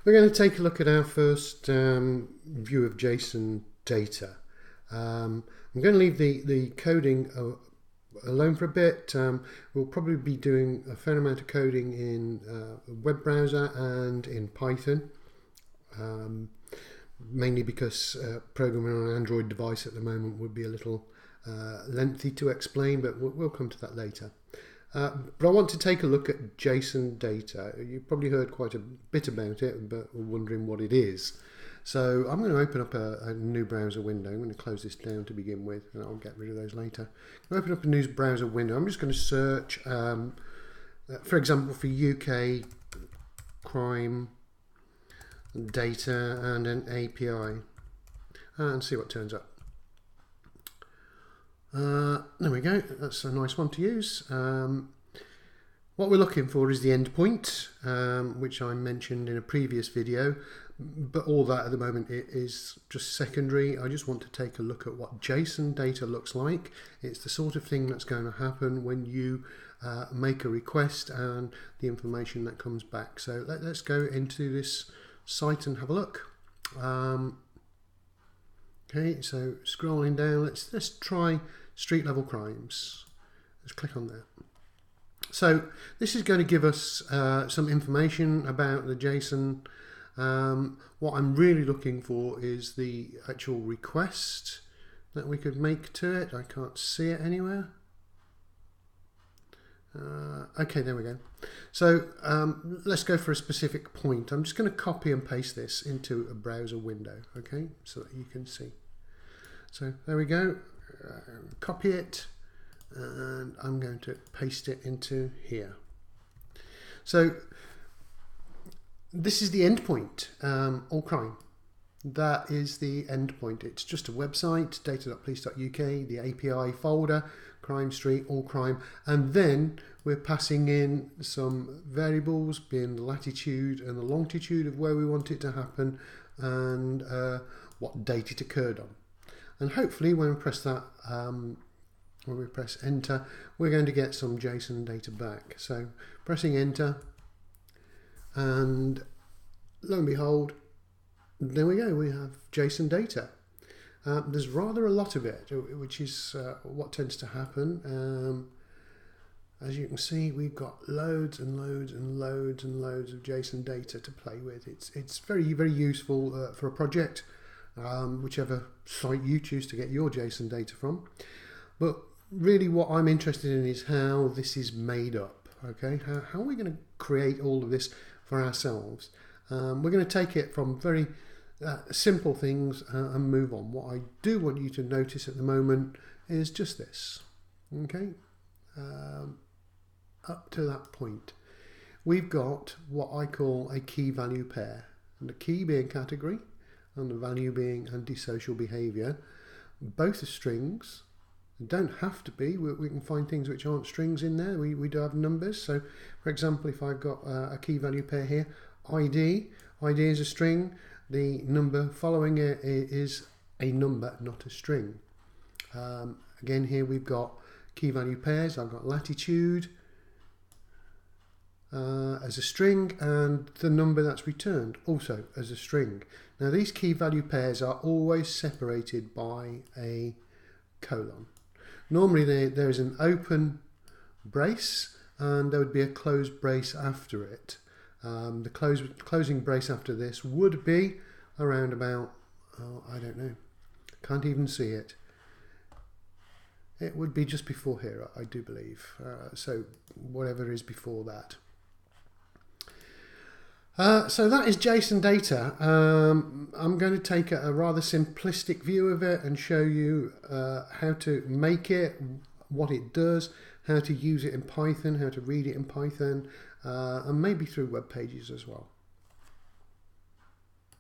We're going to take a look at our first view of JSON data. I'm going to leave the coding alone for a bit. We'll probably be doing a fair amount of coding in a web browser and in Python, mainly because programming on an Android device at the moment would be a little lengthy to explain, but we'll come to that later. But I want to take a look at JSON data. You've probably heard quite a bit about it, but are wondering what it is. So I'm going to open up a new browser window. I'm going to close this down to begin with, and I'll get rid of those later. Open up a new browser window. I'm just going to search, for example, for UK crime data and an API, and see what turns up. There we go, that's a nice one to use. What we're looking for is the endpoint, which I mentioned in a previous video, but all that at the moment is just secondary. I just want to take a look at what JSON data looks like. It's the sort of thing that's going to happen when you make a request and the information that comes back. So let's go into this site and have a look. Okay, so scrolling down, let's try street level crimes. Let's click on that. So this is going to give us some information about the JSON. What I'm really looking for is the actual request that we could make to it. I can't see it anywhere. Okay, there we go. So let's go for a specific point. I'm just going to copy and paste this into a browser window, okay, so that you can see. So there we go. Copy it, and I'm going to paste it into here. So this is the endpoint, all crime. That is the endpoint. It's just a website, data.police.uk, the API folder, crime street, all crime, and then we're passing in some variables, being the latitude and the longitude of where we want it to happen, and what date it occurred on. And hopefully when we press that, when we press enter, we're going to get some JSON data back. So pressing enter, and lo and behold, there we go, we have JSON data. There's rather a lot of it, which is what tends to happen. As you can see, we've got loads and loads and loads and loads of JSON data to play with. It's very, very useful for a project, whichever site you choose to get your JSON data from. But really what I'm interested in is how this is made up. Okay, how are we going to create all of this for ourselves? We're going to take it from very simple things and move on. What I do want you to notice at the moment is just this. Okay, up to that point, we've got what I call a key value pair, and the key being category and the value being antisocial behaviour. Both are strings. They don't have to be. We can find things which aren't strings in there. We do have numbers. So for example, if I've got a key value pair here, ID is a string. The number following it is a number, not a string. Again, here we've got key value pairs. I've got latitude as a string, and the number that's returned also as a string. Now these key value pairs are always separated by a colon. Normally there is an open brace and there would be a closed brace after it. The closing brace after this would be around about, I don't know, can't even see it. It would be just before here, I do believe. So whatever is before that. So that is JSON data. I'm going to take a rather simplistic view of it and show you how to make it, what it does, how to use it in Python, how to read it in Python, and maybe through web pages as well.